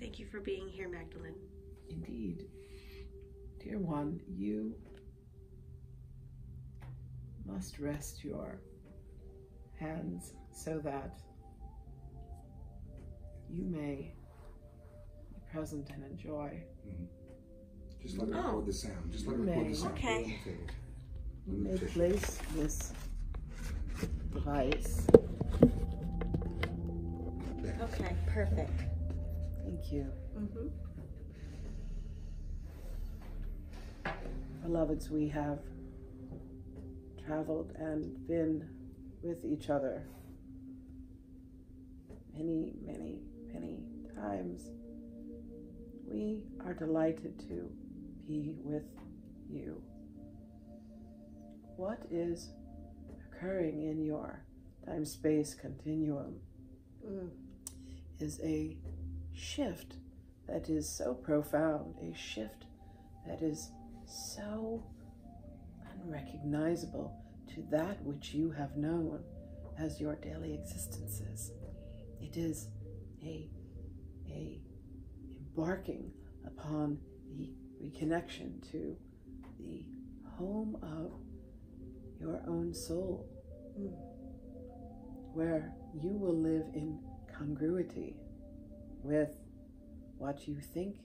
Thank you for being here, Magdalene. Indeed. Dear one, you must rest your hands so that you may be present and enjoy. Mm-hmm. Just let me record the sound. Just let me record the sound. Okay. You may place this device. Okay, perfect. Thank you. Mm-hmm. Beloveds, we have traveled and been with each other many, many, many times. We are delighted to be with you. What is occurring in your time-space continuum is a shift that is so profound, a shift that is so unrecognizable to that which you have known as your daily existences. It is a embarking upon the reconnection to the home of your own soul, where you will live in congruity with what you think,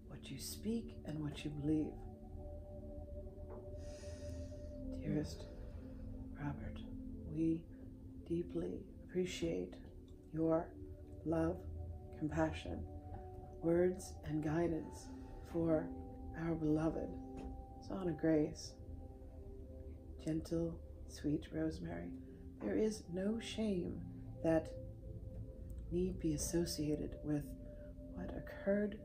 what you speak, and what you believe. Dearest Robert, we deeply appreciate your love, compassion, words, and guidance for our beloved Zona Grace. Gentle, sweet Rosemary, there is no shame that need be associated with what occurred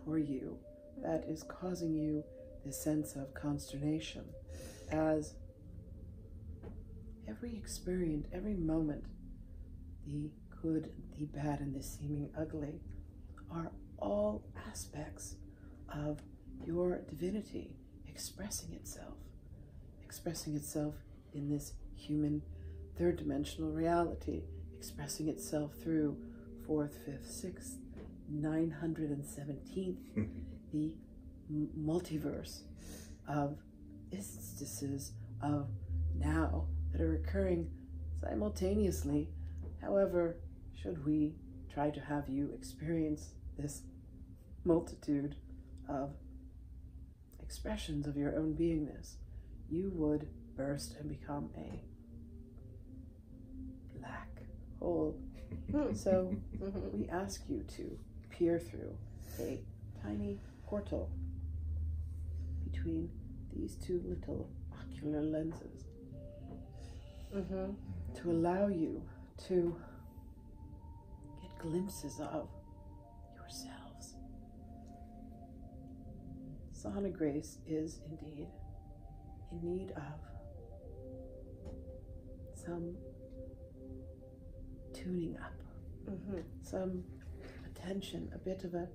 for you that is causing you this sense of consternation, as every experience, every moment, the good, the bad, and the seeming ugly, are all aspects of your divinity expressing itself in this human third-dimensional reality, expressing itself through 4th, 5th, 6th, 917th, the multiverse of instances of now that are occurring simultaneously. However, should we try to have you experience this multitude of expressions of your own beingness, you would burst and become a black hole. So we ask you to peer through a tiny portal between these two little ocular lenses to allow you to get glimpses of yourselves. Zona Grace is indeed in need of some tuning up, some attention, a bit of an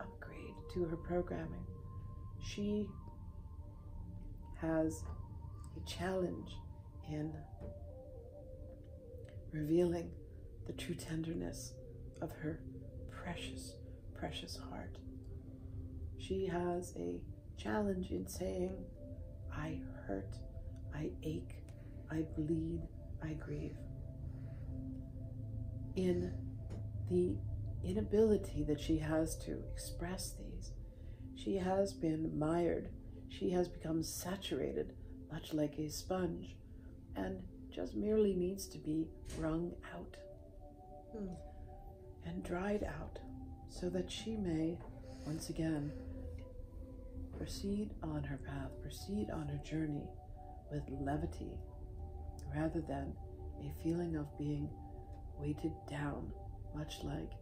upgrade to her programming. She has a challenge in revealing the true tenderness of her precious, precious heart. She has a challenge in saying, I hurt, I ache, I bleed, I grieve. In the inability that she has to express these, she has been mired, she has become saturated, much like a sponge, and just merely needs to be wrung out and dried out so that she may once again proceed on her path, proceed on her journey with levity, rather than a feeling of being weighted down, much like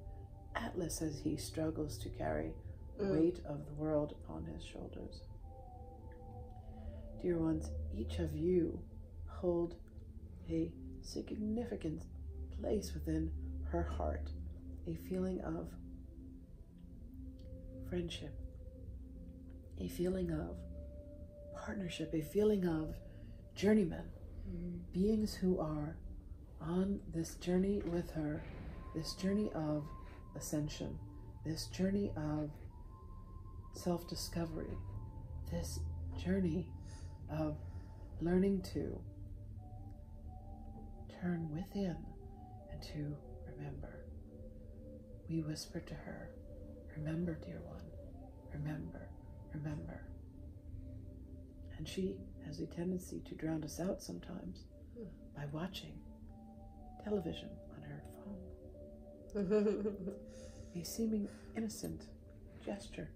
Atlas as he struggles to carry the weight of the world upon his shoulders. Dear ones, each of you hold a significant place within her heart, a feeling of friendship, a feeling of partnership, a feeling of journeymen, beings who are on this journey with her, this journey of ascension, this journey of self-discovery, this journey of learning to turn within and to remember. We whispered to her, "Remember, dear one, remember, remember." And she has a tendency to drown us out sometimes by watching television on her phone. A seeming innocent gesture,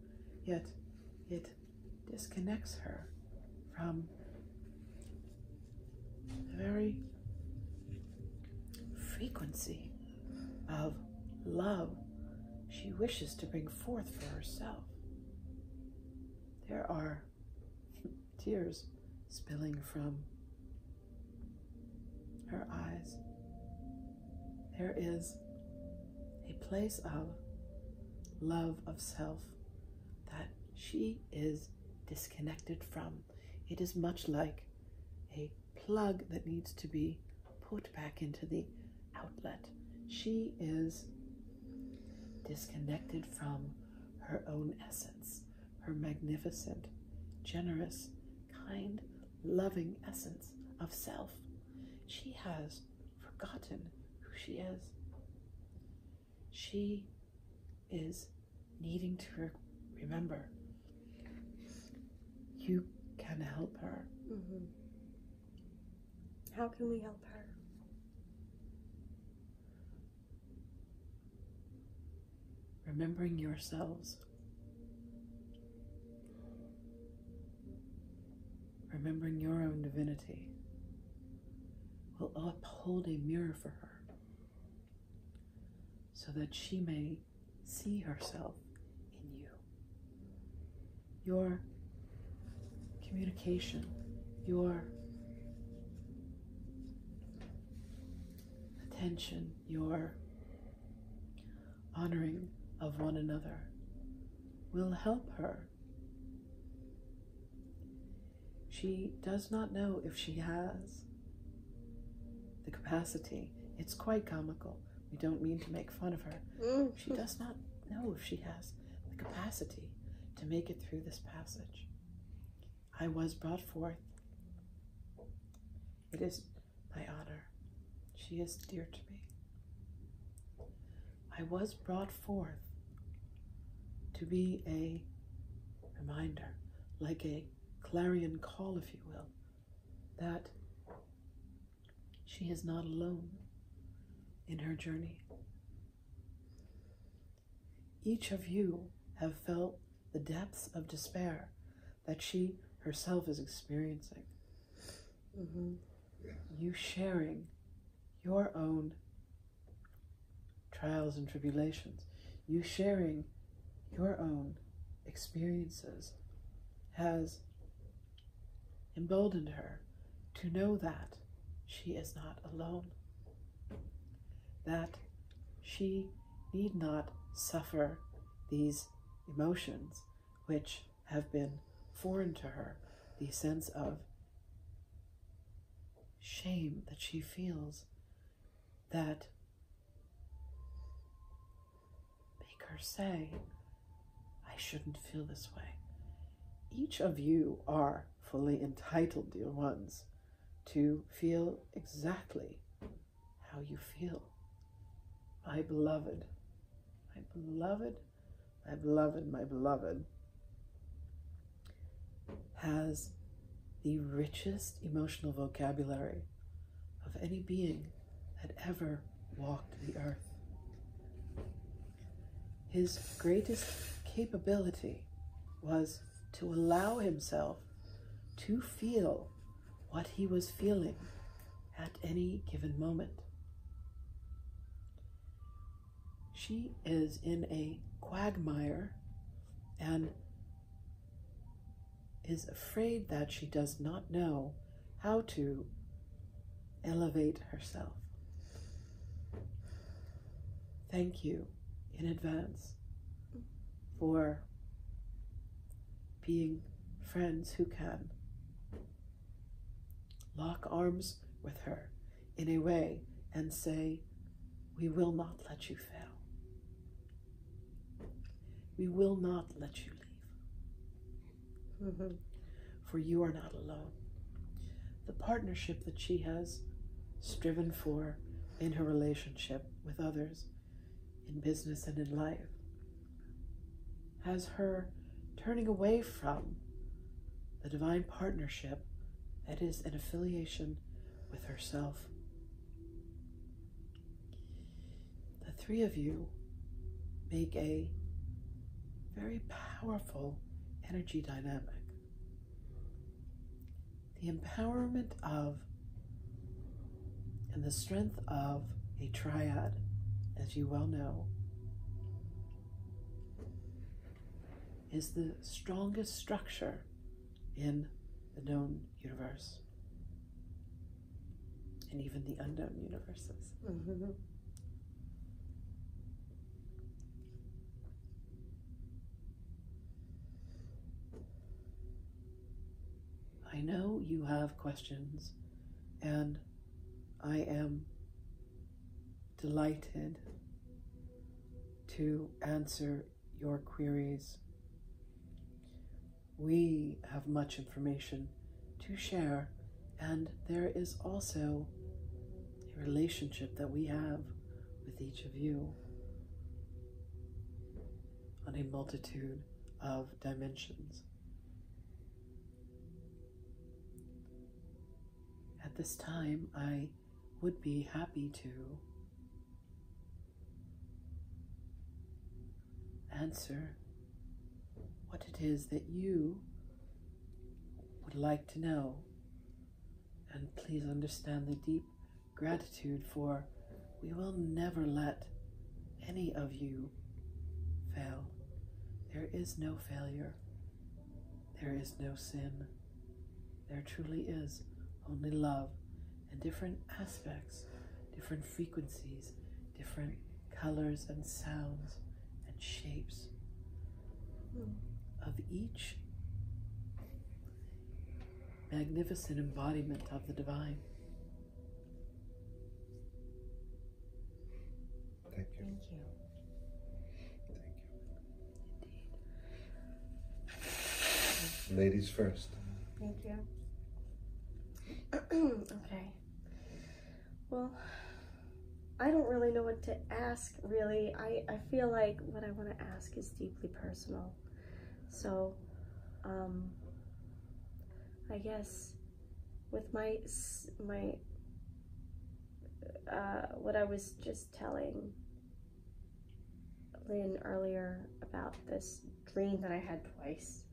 yet it disconnects her from the very frequency of love she wishes to bring forth for herself. There are tears spilling from her eyes. There is a place of love of self that she is disconnected from. It is much like a plug that needs to be put back into the outlet. She is disconnected from her own essence, her magnificent, generous, kind, loving essence of self. She has forgotten who she is. She is needing to remember. You can help her. Mm-hmm. How can we help her? Remembering yourselves. Remembering your own divinity will uphold a mirror for her so that she may see herself in you. Your communication, your attention, your honoring of one another will help her. She does not know if she has the capacity. It's quite comical. We don't mean to make fun of her. She does not know if she has the capacity to make it through this passage. I was brought forth. It is my honor. She is dear to me. I was brought forth to be a reminder, like a clarion call, if you will, that she is not alone in her journey. Each of you have felt the depths of despair that she herself is experiencing. Mm-hmm. Yeah. You sharing your own trials and tribulations, you sharing your own experiences has emboldened her to know that she is not alone, that she need not suffer these emotions which have been foreign to her, the sense of shame that she feels that make her say, I shouldn't feel this way. Each of you are fully entitled, dear ones, to feel exactly how you feel. My beloved, my beloved, my beloved, my beloved has the richest emotional vocabulary of any being that ever walked the earth. His greatest capability was to allow himself to feel what he was feeling at any given moment. She is in a quagmire and is afraid that she does not know how to elevate herself. Thank you in advance for being friends who can lock arms with her in a way and say, we will not let you fail. We will not let you leave. Mm-hmm. For you are not alone. The partnership that she has striven for in her relationship with others, in business and in life, has her turning away from the divine partnership that is an affiliation with herself. The three of you make a very powerful energy dynamic. The empowerment of and the strength of a triad, as you well know, is the strongest structure in the known universe and even the unknown universes. Mm-hmm. I know you have questions, and I am delighted to answer your queries. We have much information to share, and there is also a relationship that we have with each of you on a multitude of dimensions. At this time, I would be happy to answer what it is that you would like to know. And please understand the deep gratitude, for we will never let any of you fail. There is no failure. There is no sin. There truly is only love, and different aspects, different frequencies, different colors and sounds and shapes of each magnificent embodiment of the divine. Thank you. Thank you. Thank you. Ladies first. Thank you. Okay. Well, I don't really know what to ask, really. I feel like what I want to ask is deeply personal. So, I guess with my what I was just telling Lynn earlier about this dream that I had twice,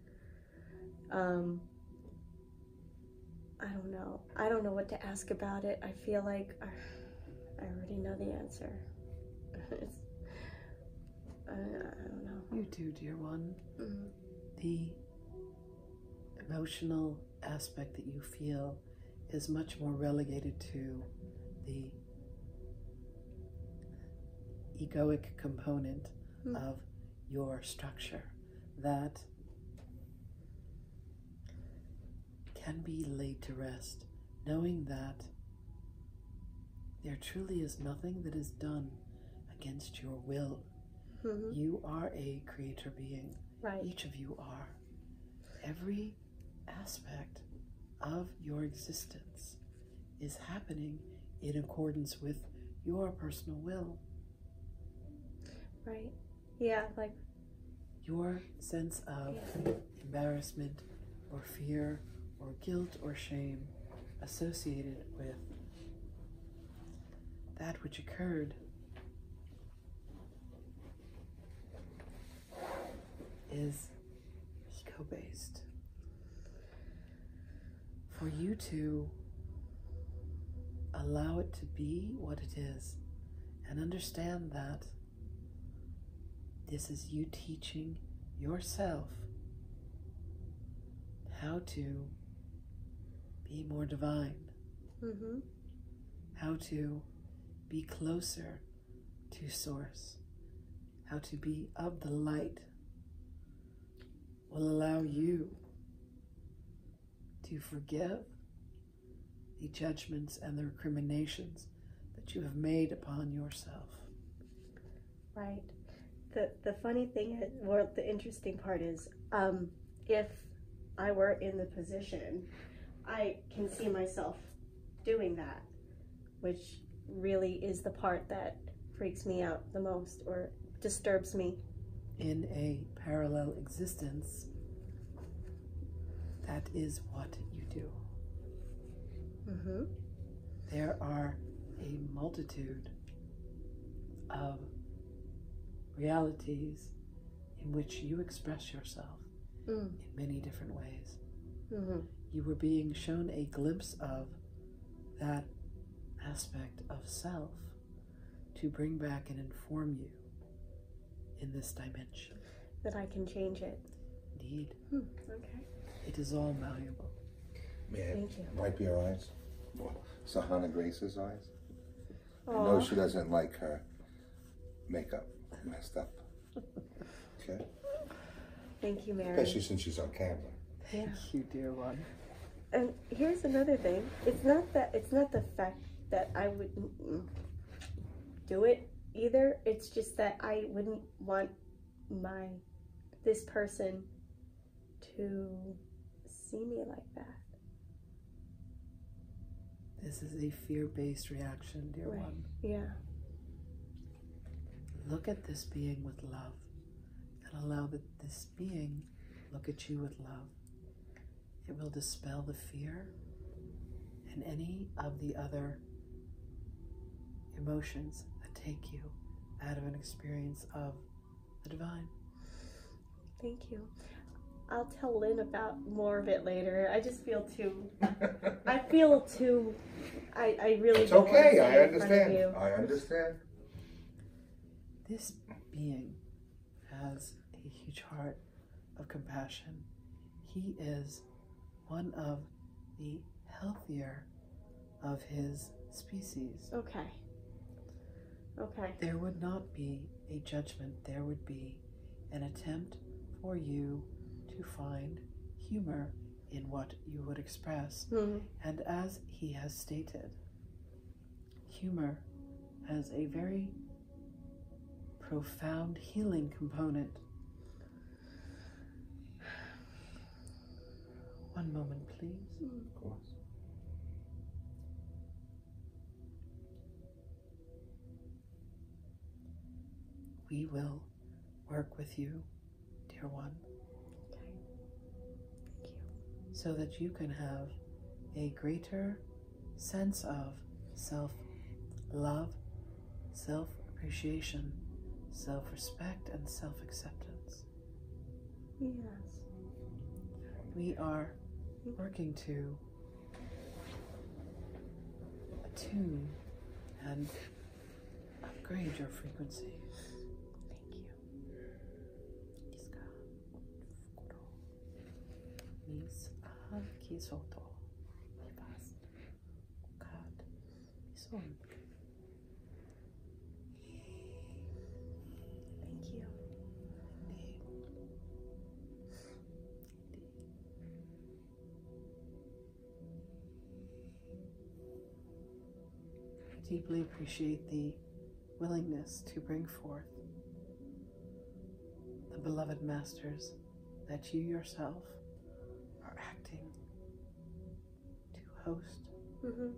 I don't know what to ask about it. I feel like I already know the answer. I don't know. You do, dear one. Mm-hmm. The emotional aspect that you feel is much more relegated to the egoic component of your structure that can be laid to rest, knowing that there truly is nothing that is done against your will. Mm-hmm. You are a creator being. Right. Each of you are. Every aspect of your existence is happening in accordance with your personal will. Right. Yeah, like Your sense of embarrassment or fear or guilt or shame associated with that which occurred is ego-based. For you to allow it to be what it is and understand that this is you teaching yourself how to be more divine, how to be closer to Source, how to be of the light, will allow you to forgive the judgments and the recriminations that you have made upon yourself. Right. The funny thing, or the interesting part is, if I were in the position, I can see myself doing that, which really is the part that freaks me out the most or disturbs me. In a parallel existence, that is what you do. Mm-hmm. There are a multitude of realities in which you express yourself in many different ways. Mm-hmm. You were being shown a glimpse of that aspect of self to bring back and inform you in this dimension. That I can change it. Indeed. Okay. It is all malleable. May I Thank you. wipe your eyes? Sahana Grace's eyes? I Aw. know she doesn't like her makeup messed up. Okay? Thank you, Mary. Especially since she's on camera. Yeah. Thank you, dear one. And here's another thing. It's not the fact that I wouldn't do it either. It's just that I wouldn't want this person to see me like that. This is a fear-based reaction, dear Right. one. Yeah. Look at this being with love and allow this being look at you with love. It will dispel the fear and any of the other emotions that take you out of an experience of the divine. Thank you. I'll tell Lynn about more of it later. I just feel too. I really It's don't want to okay, say I it in front of understand. you. I understand. This being has a huge heart of compassion. He is one of the healthier of his species. Okay. Okay. There would not be a judgment. There would be an attempt for you to find humor in what you would express. Mm-hmm. And as he has stated, humor has a very profound healing component. One moment, please. Of course. We will work with you, dear one, Okay. Thank you. so that you can have a greater sense of self-love, self-appreciation, self-respect, and self-acceptance. Yes. We are working to attune and upgrade your frequency. Thank you. Mis kisoto vivas kad son. Thank you. I deeply appreciate the willingness to bring forth the beloved masters that you yourself are acting to host. Mm-hmm.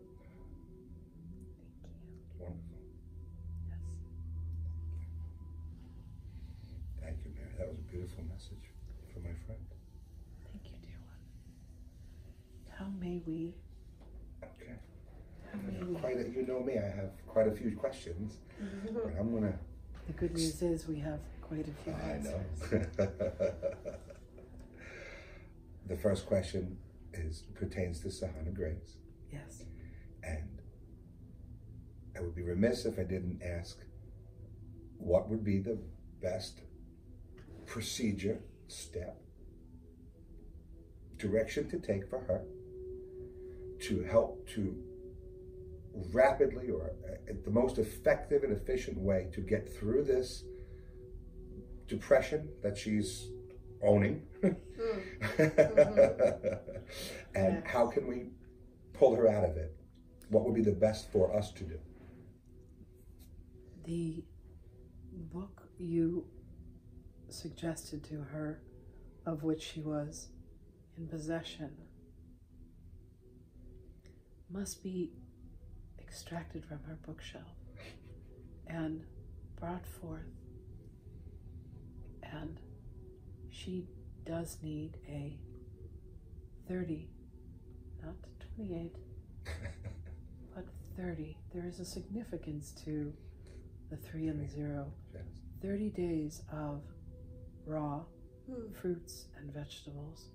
Wonderful. Yes. Thank you, Mary. That was a beautiful message from my friend. Thank you, dear one. How may we? Okay. How may we? You know me, I have quite a few questions, but I'm gonna. The good news is we have quite a few I answers. know. The first question pertains to Sahana Grace, Yes. and I would be remiss if I didn't ask what would be the best procedure, step, direction to take for her to help to rapidly or the most effective and efficient way to get through this depression that she's owning. And how can we pull her out of it? What would be the best for us to do? The book you suggested to her, of which she was in possession, must be extracted from her bookshelf and brought forth. And she does need a 30, not 28, but 30. There is a significance to the 3 and the 0. 30 days of raw fruits and vegetables.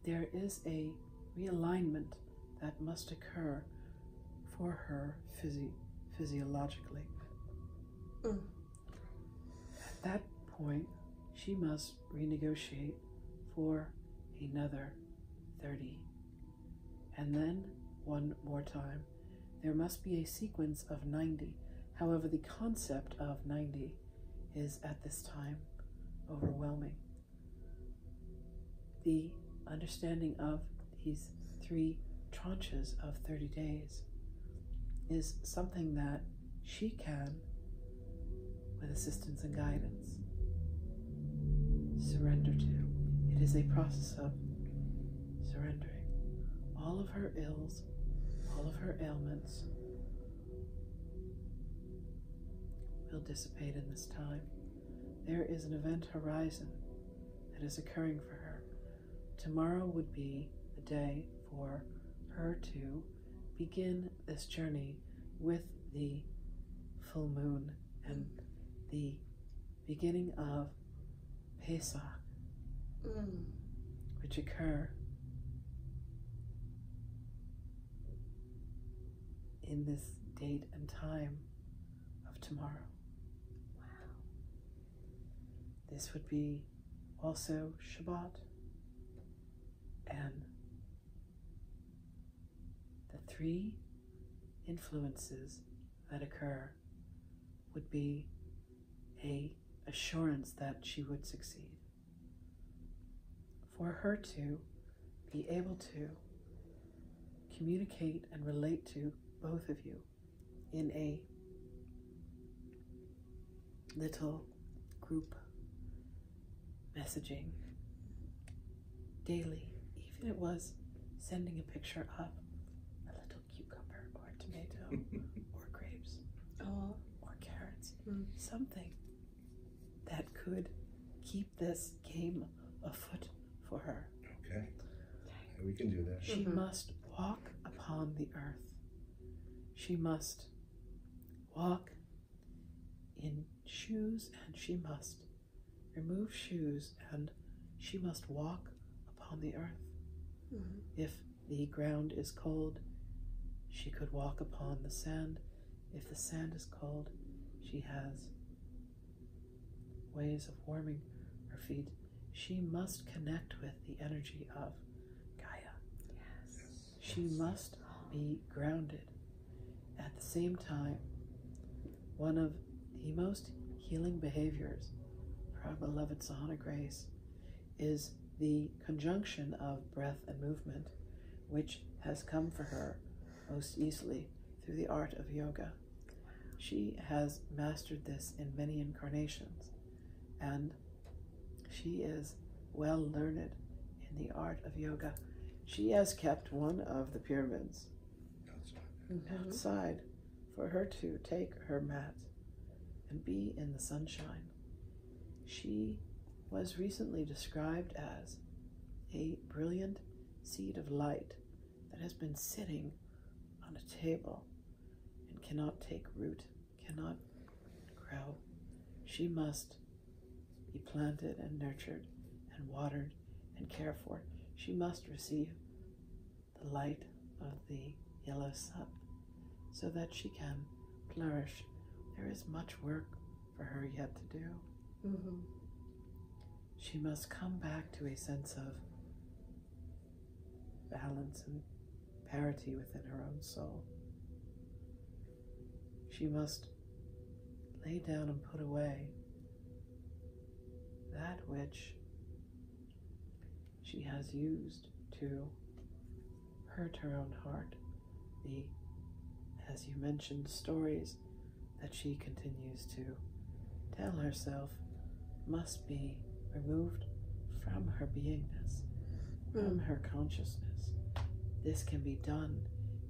There is a realignment that must occur for her physiologically. At that point, she must renegotiate for another 30. And then one more time. There must be a sequence of 90. However, the concept of 90 is at this time overwhelming. The understanding of these 3 tranches of 30 days is something that she can, with assistance and guidance, surrender to. It is a process of surrendering. All of her ills, all of her ailments will dissipate in this time. There is an event horizon that is occurring for her. Tomorrow would be the day for her to begin this journey with the full moon and the beginning of Pesach, which occur in this date and time of tomorrow. Wow. This would be also Shabbat, and the 3 influences that occur would be a assurance that she would succeed. For her to be able to communicate and relate to both of you in a little group messaging daily, even it was sending a picture of a little cucumber or tomato or grapes or carrots, something that could keep this game afoot for her. Okay, we can do that. She must walk upon the earth. She must walk in shoes, and she must remove shoes, and she must walk upon the earth. If the ground is cold, she could walk upon the sand. If the sand is cold, she has ways of warming her feet. She must connect with the energy of Gaia. Yes. She must be grounded. At the same time, one of the most healing behaviors for our beloved Sahana Grace is the conjunction of breath and movement, which has come for her most easily through the art of yoga. She has mastered this in many incarnations, and she is well learned in the art of yoga. She has kept one of the pyramids outside for her to take her mat and be in the sunshine. She was recently described as a brilliant seed of light that has been sitting on a table and cannot take root, cannot grow. She must be planted and nurtured and watered and cared for. She must receive the light of the yellow sun so that she can flourish. There is much work for her yet to do. She must come back to a sense of balance and parity within her own soul. She must lay down and put away that which she has used to hurt her own heart. The, as you mentioned, stories that she continues to tell herself must be removed from her beingness, from her consciousness. This can be done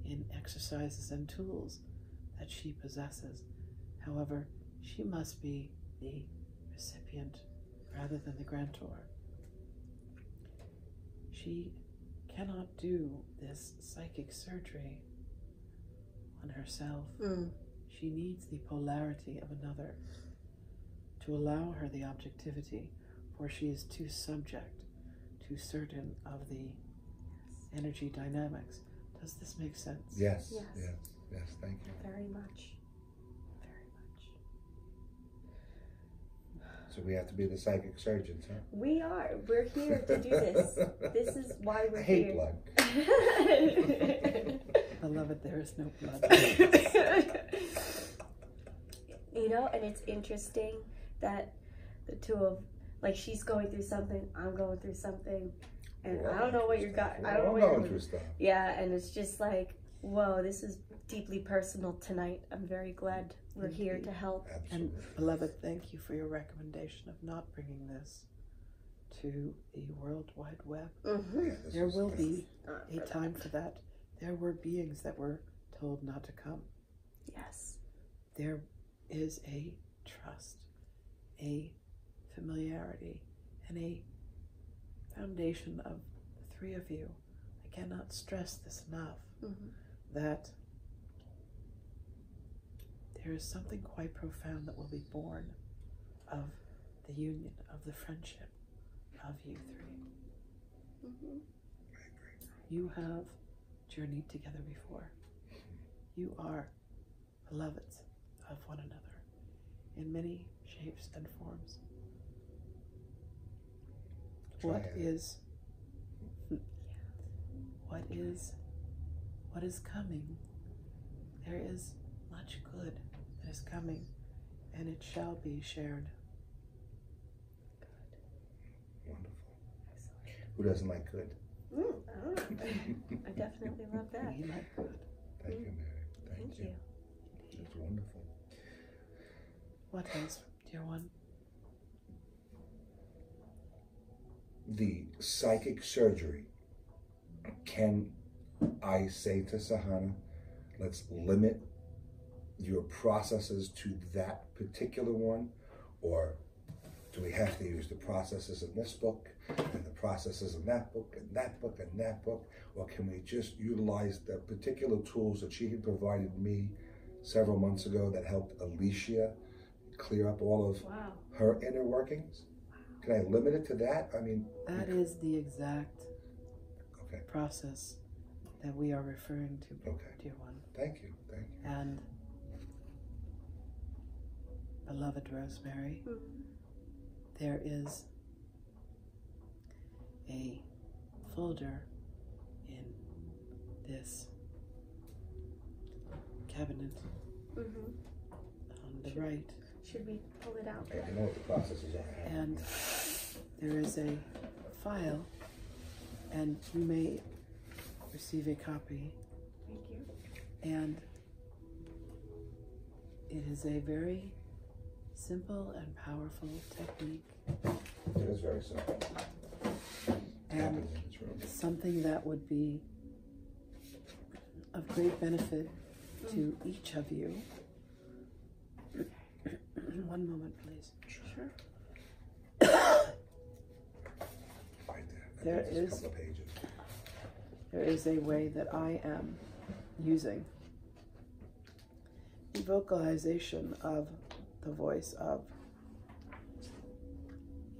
in exercises and tools that she possesses. However, she must be the recipient rather than the grantor. She cannot do this psychic surgery on herself. She needs the polarity of another to allow her the objectivity, for she is too subject to certain of the energy dynamics. Does this make sense? Yes. Yes. Yes. Yes. Thank you. Very much. Very much. So we have to be the psychic surgeons, huh? We are. We're here to do this. This is why we're I hate here. blood. Beloved, there is no blood. You know, and it's interesting that the two of, like, she's going through something, I'm going through something, and I don't know what you got. I don't know what going you're through stuff. Yeah, and it's just like, whoa, this is deeply personal tonight. I'm very glad we're here to help. Absolutely. And beloved, thank you for your recommendation of not bringing this to the World Wide Web. Yeah, this There is will good. be a time for that. There were beings that were told not to come. Yes. There is a trust, a familiarity, and a foundation of the three of you. I cannot stress this enough, that there is something quite profound that will be born of the union, of the friendship of you three. You have journeyed together before. You are beloveds of one another in many shapes and forms. What is coming? There is much good that is coming, and it shall be shared. Wonderful. Who doesn't like good? I definitely love that. We like good. Thank you, Mary. Thank you. It's wonderful. What else, dear one? The psychic surgery. Can I say to Sahana, let's limit your processes to that particular one? Or do we have to use the processes in this book and the processes in that book and that book and that book? Or can we just utilize the particular tools that she had provided me several months ago that helped Alicia clear up all of her inner workings? Can I limit it to that? I mean, that is the exact process that we are referring to, dear one. Thank you. Thank you. And beloved Rosemary, there is a folder in this cabinet on the right. Should we pull it out? I know what the processes are. And there is a file, and you may receive a copy. Thank you. And it is a very simple and powerful technique. It is very simple. And something that would be of great benefit to each of you. One moment, please. Sure. Right there. There Just a is- couple of pages. There is a way that I am using the vocalization of the voice of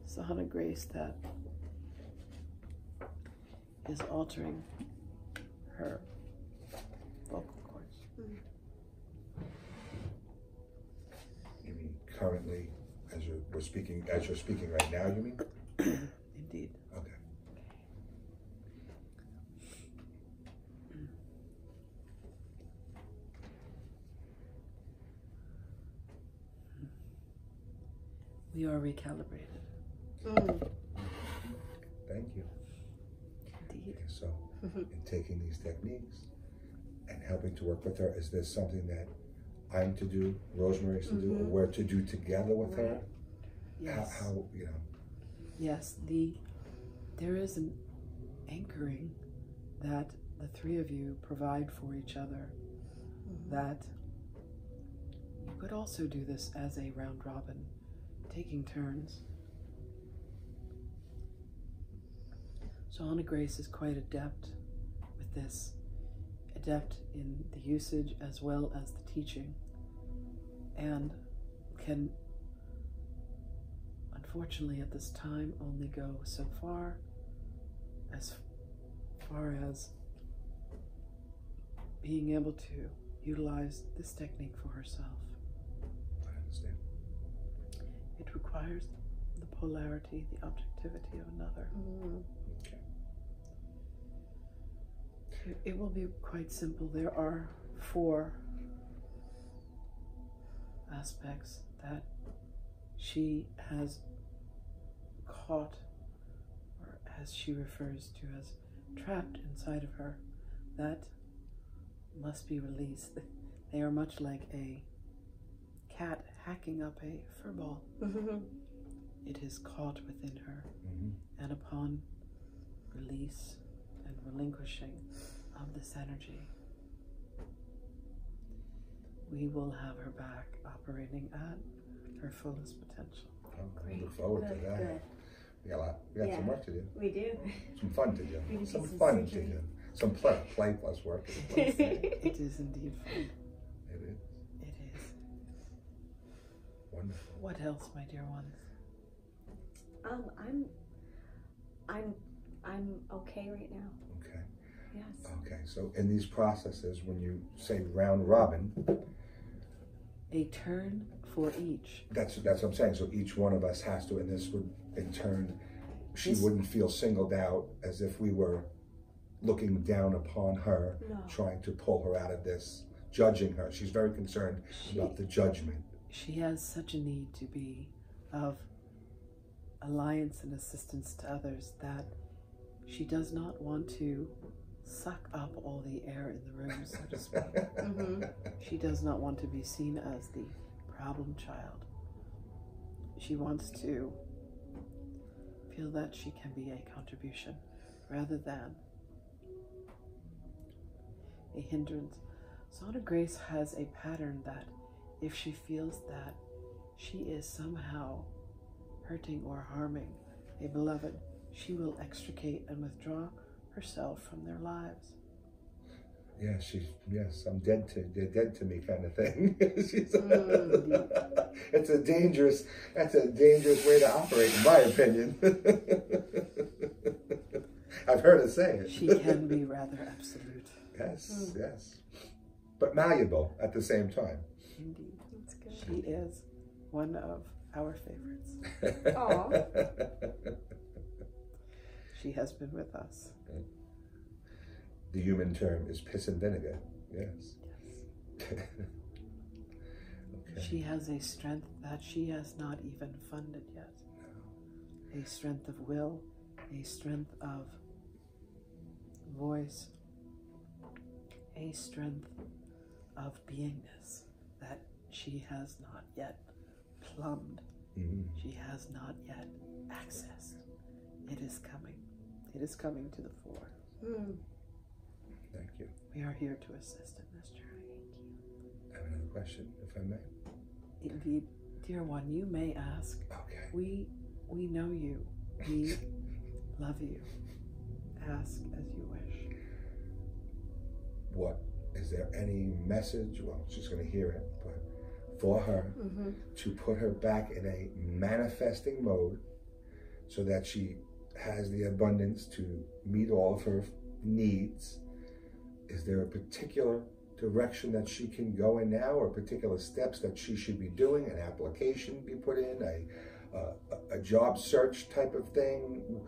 Sahana Grace that is altering her vocal cords. You mean currently, as you're speaking right now, you mean? Indeed. Okay. We are recalibrated. Thank you. Indeed. Okay, so, in taking these techniques and helping to work with her, is this something that I'm to do, Rosemary's to do, or we're to do together with her? Yes. How you know? Yes, there is an anchoring that the three of you provide for each other, that you could also do this as a round robin, taking turns. So Anna Grace is quite adept with this, adept in the usage as well as the teaching, and can unfortunately at this time only go so far as being able to utilize this technique for herself. I understand. It requires the polarity, the objectivity of another. Okay. It will be quite simple. There are 4 aspects that she has caught, or as she refers to as trapped inside of her, that must be released. They are much like a cat hacking up a fur ball. It is caught within her, and upon release and relinquishing of this energy, we will have her back operating at her fullest potential. I look forward to that. Good. We got some work to do. We do. Some fun to do. We do Some some fun surgery. to do. Some play plus work. It is indeed fun. It is. It is. Wonderful. What else, my dear ones? I'm okay right now. Okay. Yes. Okay. So in these processes, when you say round robin, A turn for each. that's what I'm saying. So each one of us has to, and this would in turn, she This- wouldn't feel singled out as if we were looking down upon her, No. trying to pull her out of this, judging her. She's very concerned about the judgment. She has such a need to be of alliance and assistance to others that she does not want to suck up all the air in the room, so to speak. She does not want to be seen as the problem child. She wants to feel that she can be a contribution rather than a hindrance. So Anna Grace has a pattern that if she feels that she is somehow hurting or harming a beloved, she will extricate and withdraw herself from their lives. Yeah, I'm dead to, they're dead to me kind of thing. That's a dangerous way to operate, in my opinion. I've heard her say it. She can be rather absolute. Yes. But malleable at the same time. Indeed. That's good. She is one of our favorites. Aw. She has been with us. The human term is piss and vinegar. Yes. Okay. She has a strength that she has not even funded yet. A strength of will, a strength of voice, a strength of beingness that she has not yet plumbed. She has not yet accessed. It is coming. It is coming to the fore. Thank you. We are here to assist in this journey. I have another question, if I may. Indeed, dear one, you may ask. Okay. We know you. We love you. Ask as you wish. What is there any message? Well, she's going to hear it, but for her to put her back in a manifesting mode, so that she has the abundance to meet all of her needs. Is there a particular direction that she can go in now, or particular steps that she should be doing? An application be put in, a job search type of thing?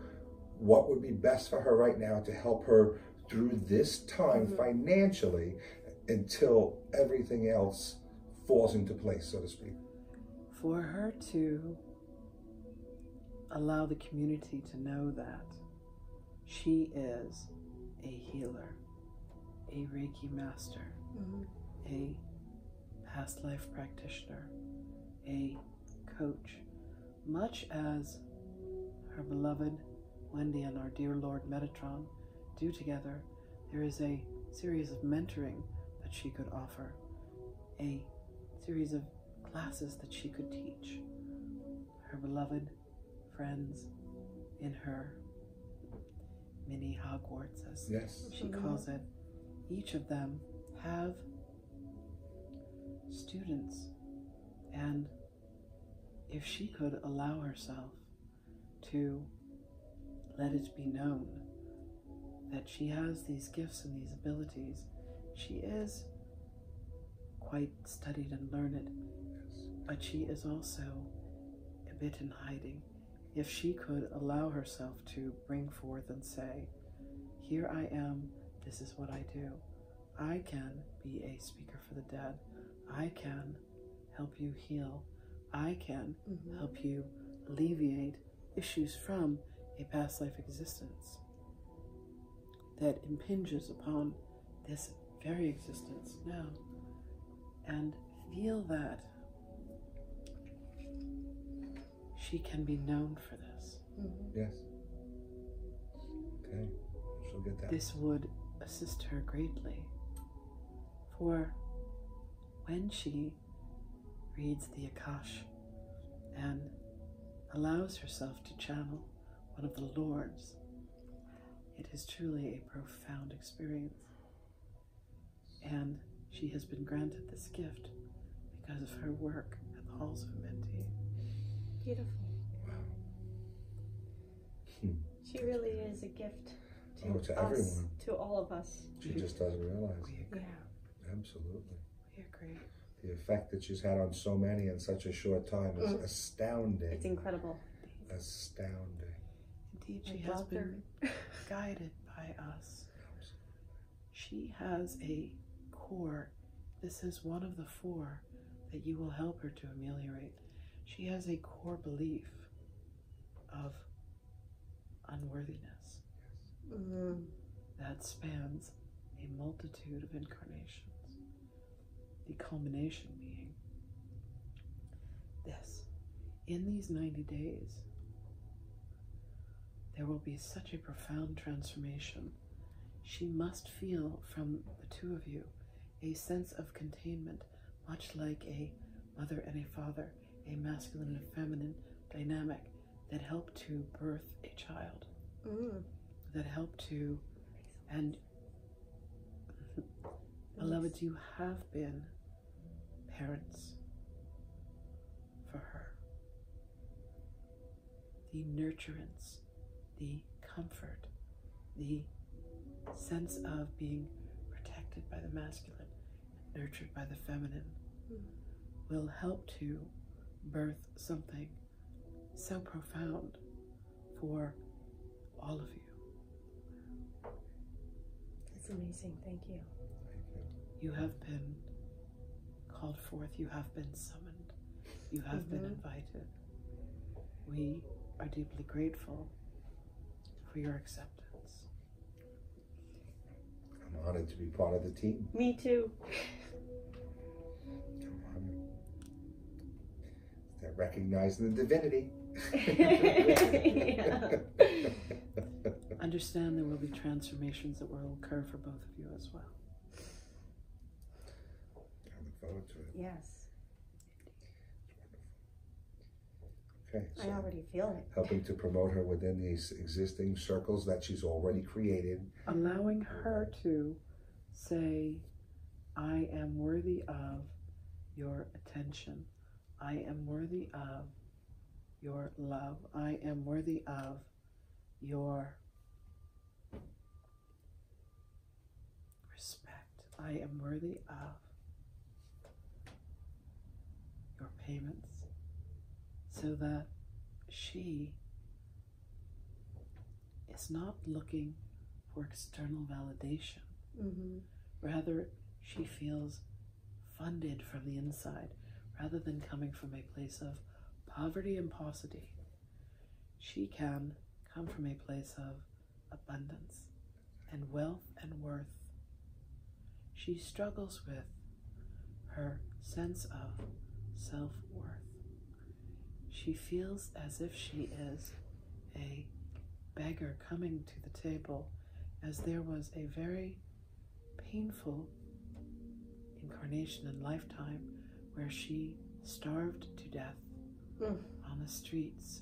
What would be best for her right now to help her through this time financially until everything else falls into place, so to speak? For her to allow the community to know that she is a healer, a Reiki master, a past life practitioner, a coach, much as her beloved Wendy and our dear Lord Metatron do together, there is a series of mentoring that she could offer, a series of classes that she could teach her beloved friends in her mini Hogwarts, as she calls it. Each of them have students, and if she could allow herself to let it be known that she has these gifts and these abilities, she is quite studied and learned, but she is also a bit in hiding. If she could allow herself to bring forth and say, here I am, this is what I do. I can be a speaker for the dead. I can help you heal. I can help you alleviate issues from a past life existence that impinges upon this very existence now. And feel that she can be known for this. Yes. Okay, she'll get that. This would assist her greatly. For when she reads the Akash and allows herself to channel one of the lords, it is truly a profound experience. And she has been granted this gift because of her work at the Halls of Amenti. Beautiful. Wow. She really is a gift to to us, everyone. to all of us. She just doesn't realize We it. agree. Yeah. Absolutely. We agree. The effect that she's had on so many in such a short time is astounding. It's incredible. Astounding. Indeed, she has been guided by us. She has a core. This is one of the 4 that you will help her to ameliorate. She has a core belief of unworthiness that spans a multitude of incarnations. The culmination being this. In these 90 days, there will be such a profound transformation. She must feel from the 2 of you a sense of containment, much like a mother and a father, a masculine and a feminine dynamic that help to birth a child, that help to, and beloveds, you have been parents for her. The nurturance, the comfort, the sense of being protected by the masculine, nurtured by the feminine, will help to birth something so profound for all of you. It's amazing. Thank you. You have been called forth. You have been summoned. You have been invited. We are deeply grateful for your acceptance. I'm honored to be part of the team. Me too. I'm honored. They're recognizing the divinity. Understand there will be transformations that will occur for both of you as well. I look forward to it. Yes. Okay, I so already feel it. helping to promote her within these existing circles that she's already created. Allowing her to say, I am worthy of your attention. I am worthy of your love. I am worthy of your respect. I am worthy of your payments, so that she is not looking for external validation. Rather, she feels funded from the inside, rather than coming from a place of poverty and paucity. She can come from a place of abundance and wealth and worth. She struggles with her sense of self-worth. She feels as if she is a beggar coming to the table, as there was a very painful incarnation and lifetime where she starved to death on the streets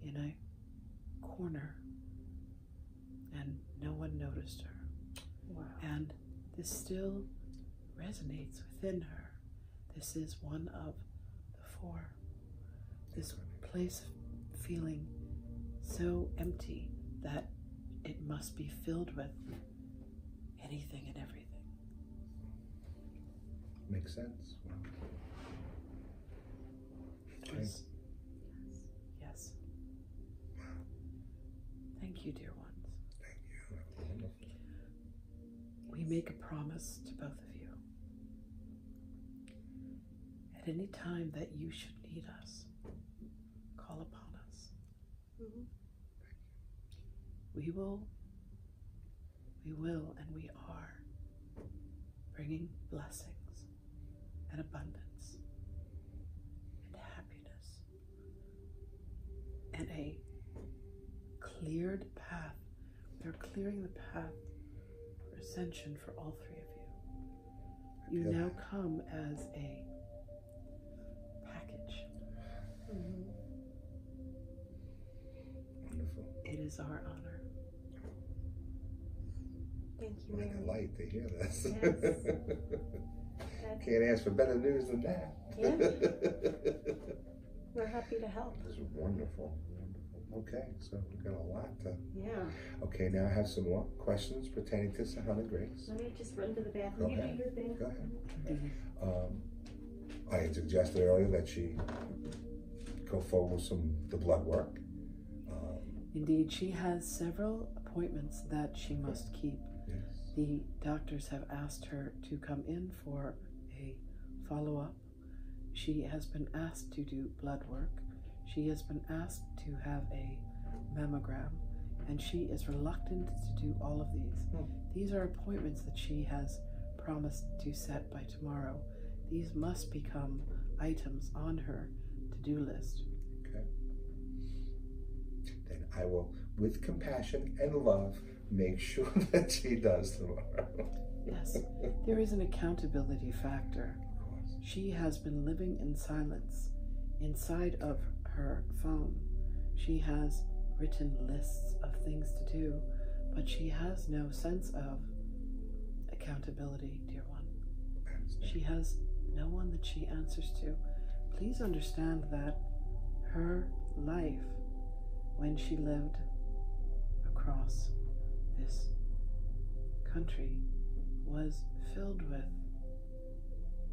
in a corner, and no one noticed her. Wow. And this still resonates within her. This is one of the four. This place of feeling so empty that it must be filled with anything and everything. Makes sense. Okay. Yes. Thank you, dear ones. Thank you. Wonderful. We make a promise to both of you. At any time that you should need us, call upon us. Mm-hmm. We will, and we are bringing blessings and abundance and happiness and a cleared path. We're clearing the path for ascension for all three of you. You now come as a package. Mm-hmm. Wonderful. It is our honor. Thank you, What Mary. a delight to hear this. Yes. Can't ask for better news than that. Yeah. We're happy to help. This is wonderful. Wonderful. Okay, so we've got a lot to. Yeah. Okay, now I have some more questions pertaining to Sohmalife Grace. Let me just run to the Go bathroom. You ahead. do your thing. Go ahead. I had suggested earlier that she go forward with the blood work. Indeed, she has several appointments that she must keep. Yes. The doctors have asked her to come in for a follow-up. She has been asked to do blood work. She has been asked to have a mammogram, and she is reluctant to do all of these. These are appointments that she has promised to set by tomorrow. These must become items on her to-do list. Okay. Then I will, with compassion and love, make sure that she does tomorrow. Yes, there is an accountability factor. Of course. She has been living in silence inside of her phone. She has written lists of things to do, but she has no sense of accountability, dear one. I understand. She has no one that she answers to. Please understand that her life, when she lived across this country, was filled with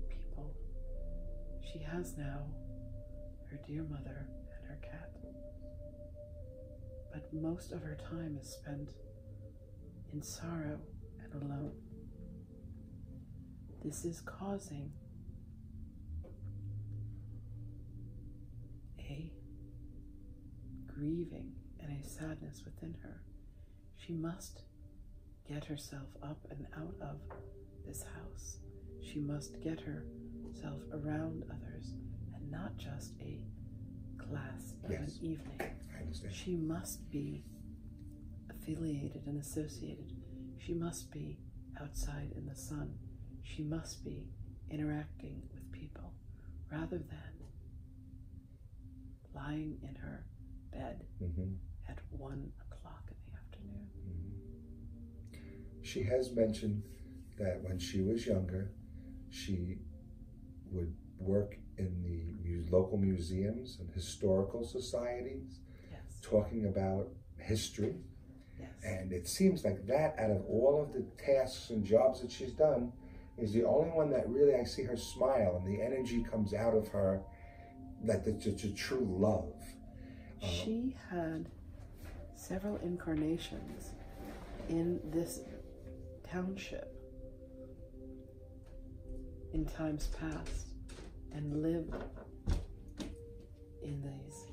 people. She has now her dear mother and her cat. But most of her time is spent in sorrow and alone. This is causing a grieving and a sadness within her. She must get herself up and out of this house. She must get herself around others and not just a class of an evening. I understand. She must be affiliated and associated. She must be outside in the sun. She must be interacting with people rather than lying in her bed at 1 o'clock in the afternoon. She has mentioned that when she was younger, she would work in the local museums and historical societies, Yes. talking about history. Yes. And it seems like that, out of all of the tasks and jobs that she's done, is the only one that really I see her smile and the energy comes out of her, that it's a true love. She had several incarnations in this township in times past and lived in these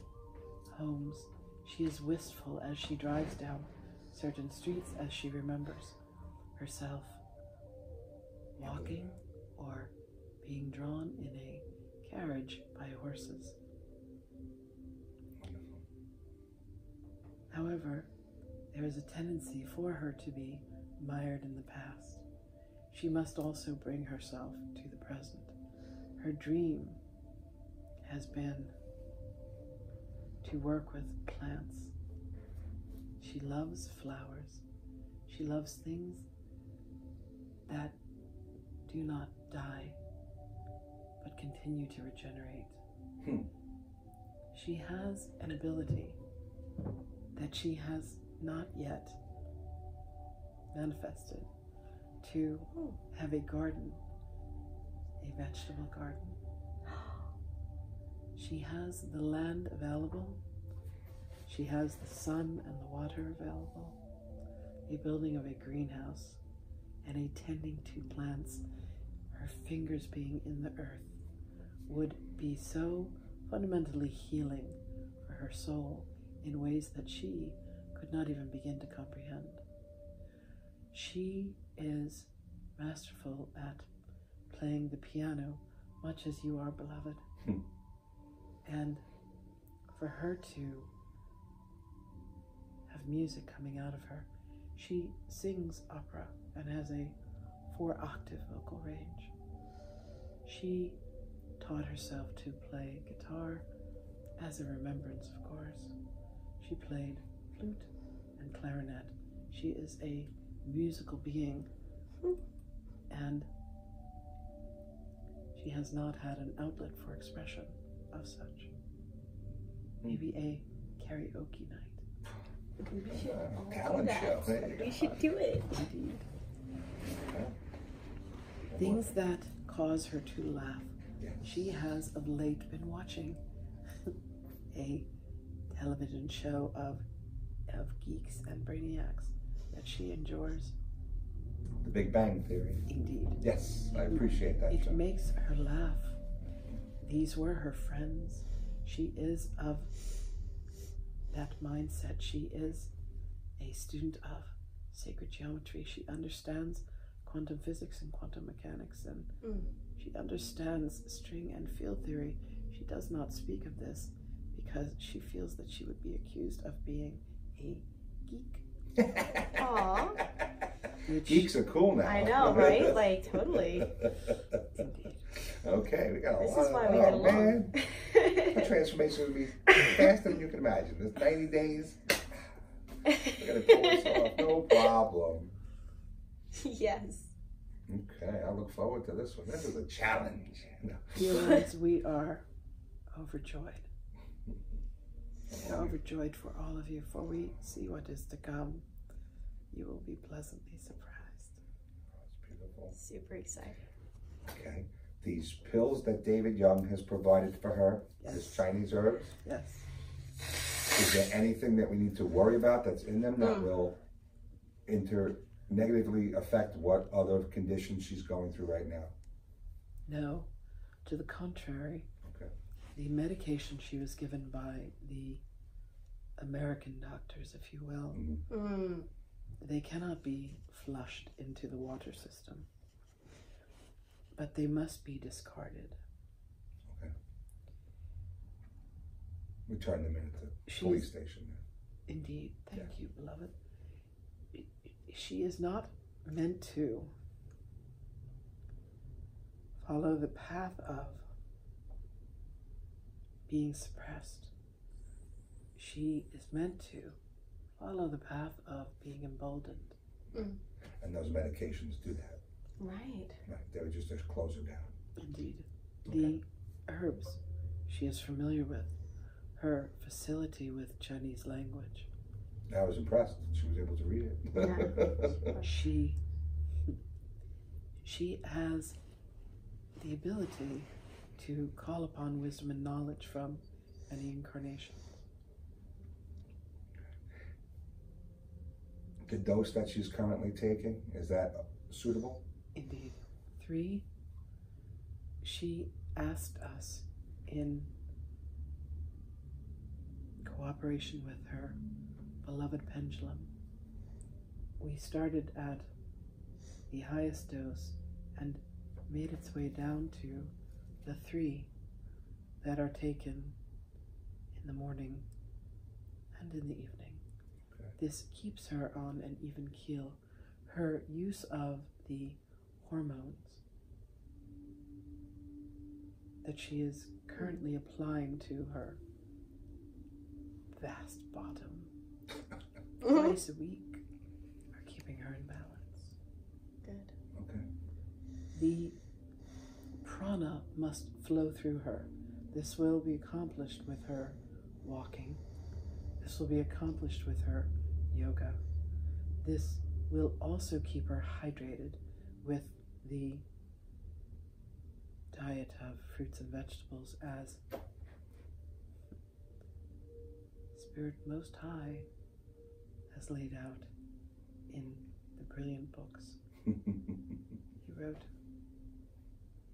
homes. She is wistful as she drives down certain streets, as she remembers herself walking or being drawn in a carriage by horses. However, there is a tendency for her to be mired in the past. She must also bring herself to the present. Her dream has been to work with plants. She loves flowers. She loves things that do not die, but continue to regenerate. She has an ability that she has not yet manifested to have a garden, a vegetable garden. She has the land available. She has the sun and the water available, a building of a greenhouse, and a tending to plants. Her fingers being in the earth would be so fundamentally healing for her soul in ways that she could not even begin to comprehend. She is masterful at playing the piano, much as you are, beloved. And for her to have music coming out of her, she sings opera and has a 4-octave vocal range. She taught herself to play guitar as a remembrance, of course. She played flute and clarinet. She is a musical being, and she has not had an outlet for expression of such. Maybe a karaoke night. We should talent show. We should do it. Indeed. Things that cause her to laugh. She has of late been watching a television show of geeks and brainiacs that she enjoys. The Big Bang Theory. Indeed. Yes, I appreciate that. It makes her laugh. These were her friends. She is of that mindset. She is a student of sacred geometry. She understands quantum physics and quantum mechanics, and she understands string and field theory. She does not speak of this because she feels that she would be accused of being a geek. Aww. Geeks are cool now. I know, right? Like, totally. Indeed. Okay, we got a This lot is why we of, get oh, along. man. The transformation would be faster than you can imagine. It's 90 days. We're going to pull this off. No problem. Yes. Okay, I look forward to this one. This is a challenge. No. Dear ones, we are overjoyed. We're overjoyed for all of you, for we see what is to come. You will be pleasantly surprised. That's beautiful. Super excited. Okay, these pills that David Young has provided for her, his Chinese herbs, Yes. is there anything that we need to worry about that's in them that will negatively affect what other conditions she's going through right now? No, to the contrary. Okay. The medication she was given by the American doctors, if you will, they cannot be flushed into the water system, but they must be discarded. Okay. We turn them into the police station. Indeed. Thank you, beloved. She is not meant to follow the path of being suppressed. She is meant to follow the path of being emboldened. And those medications do that. Right. Right. They would just close her down. Indeed. Okay. The herbs she is familiar with, her facility with Chinese language. I was impressed. She was able to read it. She has the ability to call upon wisdom and knowledge from any incarnation. The dose that she's currently taking, is that suitable? Indeed. 3, she asked us in cooperation with her beloved pendulum. We started at the highest dose and made its way down to the 3 that are taken in the morning and in the evening. This keeps her on an even keel. Her use of the hormones that she is currently applying to her vast bottom twice a week are keeping her in balance. Good. Okay. The prana must flow through her. This will be accomplished with her walking. This will be accomplished with her yoga. This will also keep her hydrated with the diet of fruits and vegetables as Spirit Most High has laid out in the brilliant books he wrote.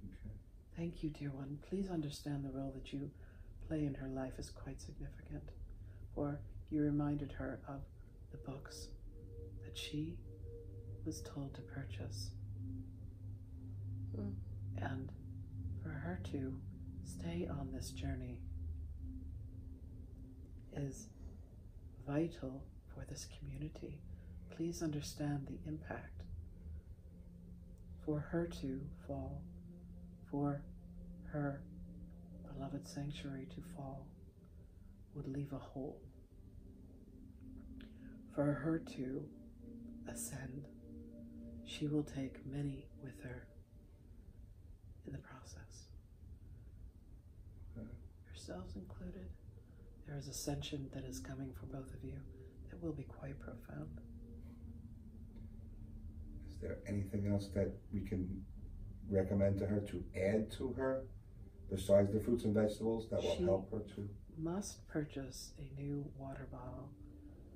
Okay. Thank you, dear one. Please understand the role that you play in her life is quite significant, for you reminded her of the books that she was told to purchase. And for her to stay on this journey is vital for this community. Please understand the impact. For her to fall, for her beloved sanctuary to fall, would leave a hole. For her to ascend, she will take many with her in the process. Yourselves included. There is ascension that is coming for both of you that will be quite profound. Is there anything else that we can recommend to her to add to her besides the fruits and vegetables that will help her to? Must purchase a new water bottle.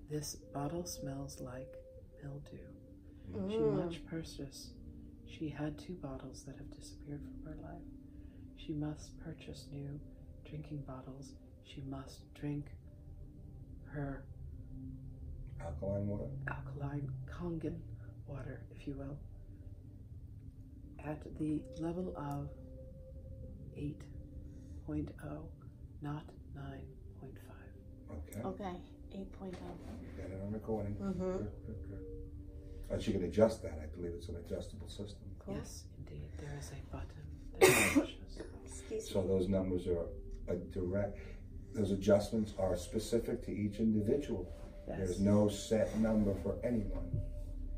This bottle smells like mildew. She must purchase. She had 2 bottles that have disappeared from her life. She must purchase new drinking bottles. She must drink her Alkaline water? alkaline Kangen water, if you will, at the level of 8.0, not 9.5. Okay. Okay. 8.0. Got it on recording. Mm-hmm. Good. And she can adjust that. I believe it's an adjustable system. Cool. Yes, indeed. There is a button that pushes. Excuse So me. those numbers are a direct, those adjustments are specific to each individual. Yes. There's no set number for anyone.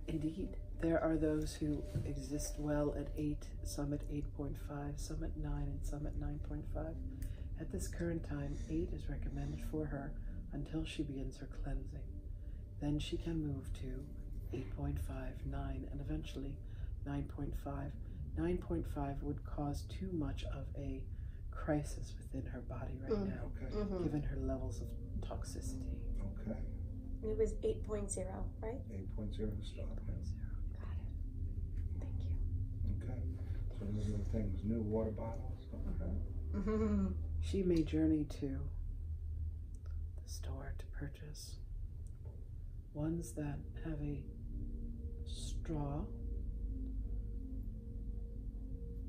Indeed. There are those who exist well at 8, some at 8.5, some at 9, and some at 9.5. At this current time, 8 is recommended for her until she begins her cleansing. Then she can move to 8.5, 9, and eventually 9.5. 9.5 would cause too much of a crisis within her body right now, Okay. given her levels of toxicity. Okay. It was 8.0, right? 8.0 to stop. 8.0. Got it. Thank you. Okay. So those are the things. New water bottles. Okay. She may journey to the store to purchase ones that have a straw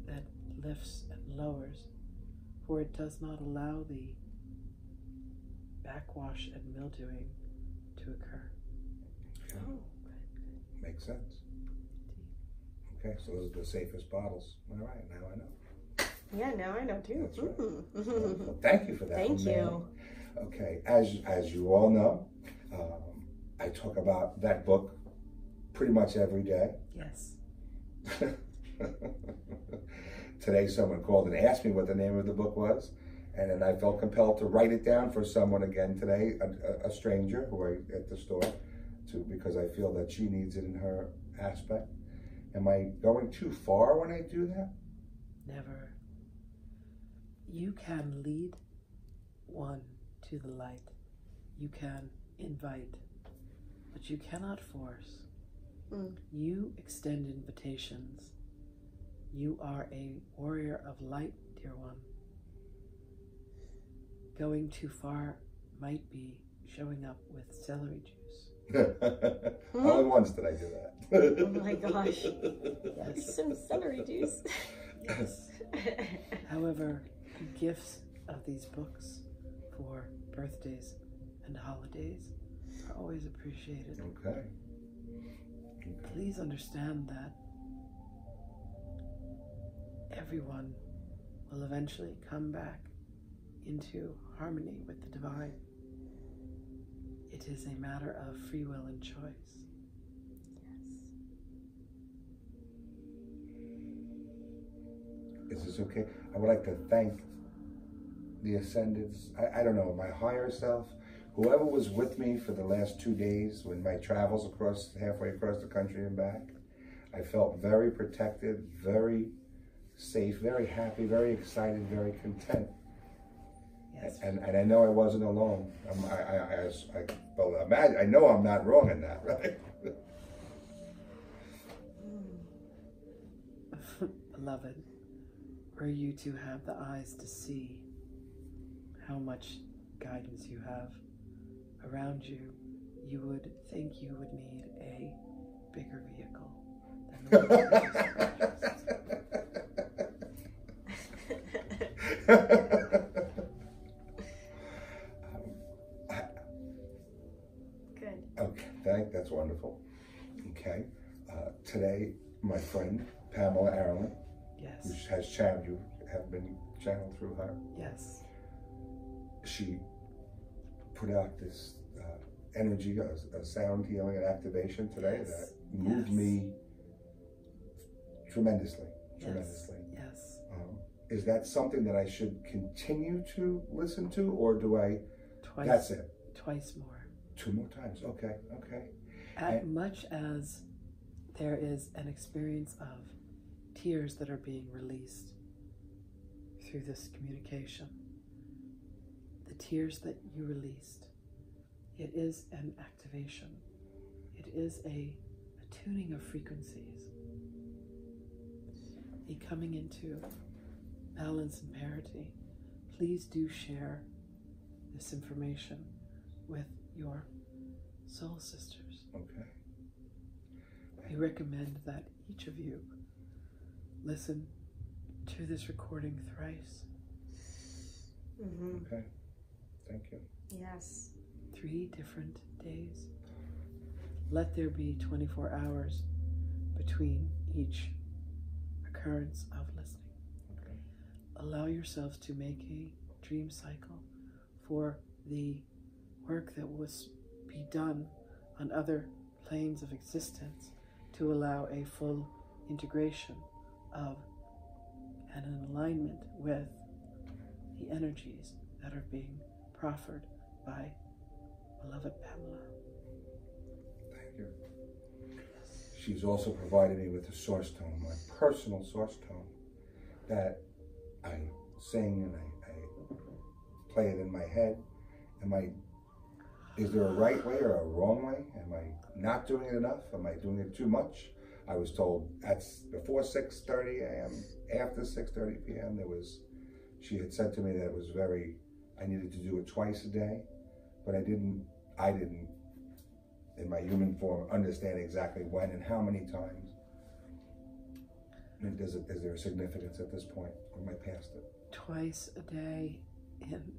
that lifts and lowers, for it does not allow the backwash and mildewing to occur. Okay. Oh, Makes sense. Okay, so those are the safest bottles. All right, now I know. yeah, now I know too. That's right. Mhm. Well, thank you for that. Thank Mary. you. Okay, as you all know, I talk about that book pretty much every day. Yes. Today someone called and asked me what the name of the book was, and then I felt compelled to write it down for someone again today, a stranger who I at the store, because I feel that she needs it in her aspect. Am I going too far when I do that? Never. You can lead one to the light. You can invite, but you cannot force. You extend invitations. You are a warrior of light, dear one. Going too far might be showing up with celery juice. Only once did I do that. Oh my gosh. Yes. Some celery juice. Yes. However, gifts of these books for birthdays and holidays are always appreciated. Okay. Please understand that everyone will eventually come back into harmony with the divine. It is a matter of free will and choice. Is this okay? I would like to thank the Ascendants. I don't know, my higher self, whoever was with me for the last 2 days when my travels halfway across the country and back. I felt very protected, very safe, very happy, very excited, very content. Yes. And I know I wasn't alone. I know I'm not wrong in that, right? Beloved, were you to have the eyes to see how much guidance you have around you, you would think you would need a bigger vehicle than the one that Good. Okay, that's wonderful. Okay, today my friend Pamela Arlen, Yes. who has channeled, you have been channeled through her. Yes. She put out this energy, a sound healing and activation today that moved me tremendously. Yes. Is that something that I should continue to listen to, or do I? Twice. That's it. Twice more. 2 more times. Okay. As much as there is an experience of tears that are being released through this communication, the tears that you released, it is an activation. It is a tuning of frequencies, a coming into balance and parity. Please do share this information with your soul sisters. Okay. We recommend that each of you listen to this recording thrice. Mm-hmm. Okay. Thank you. Yes. 3 different days. Let there be 24 hours between each occurrence of listening. Okay. Allow yourselves to make a dream cycle for the work that was be done on other planes of existence to allow a full integration of and an alignment with the energies that are being proffered by beloved Pamela. Thank you. She's also provided me with a source tone, my personal source tone, that I sing and I play it in my head. Is there a right way or a wrong way? Am I not doing it enough? Am I doing it too much? I was told that's before 6:30 a.m., after 6:30 p.m. She had said to me that it was I needed to do it twice a day, but I didn't, in my human form, understand exactly when and how many times. And is there a significance at this point, or am I past it? Twice a day in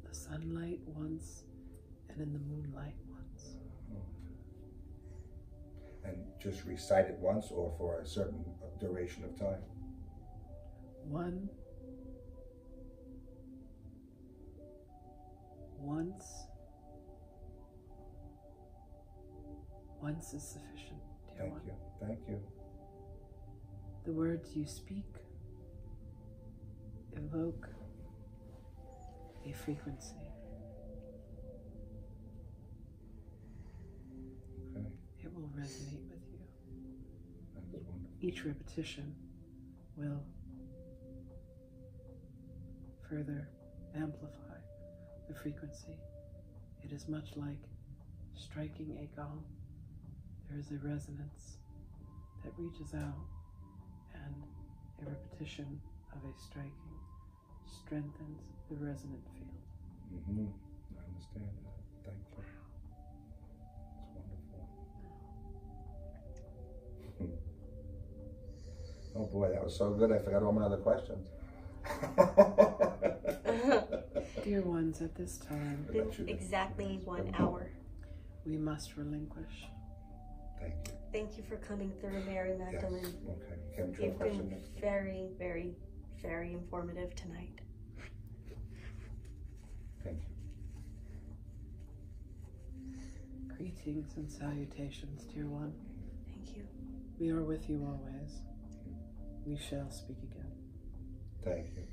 the sunlight once, and in the moonlight once. And just recite it once, or for a certain duration of time? Once is sufficient, dear one. Thank you. The words you speak evoke a frequency. Okay. It will resonate with you. That's wonderful. Each repetition will further amplify the frequency. It is much like striking a gong. There is a resonance that reaches out, and a repetition of a striking strengthens the resonant field. Mm-hmm. I understand that. Thank you. It's wonderful. Oh boy, that was so good. I forgot all my other questions. Dear ones, at this time, Been exactly 1 hour. we must relinquish. Thank you. Thank you for coming through, Mary Magdalene. Yes. Okay. Can we try You've question been next? very, very, very informative tonight. Thank you. Greetings and salutations, dear one. Thank you. We are with you always. We shall speak again. Thank you.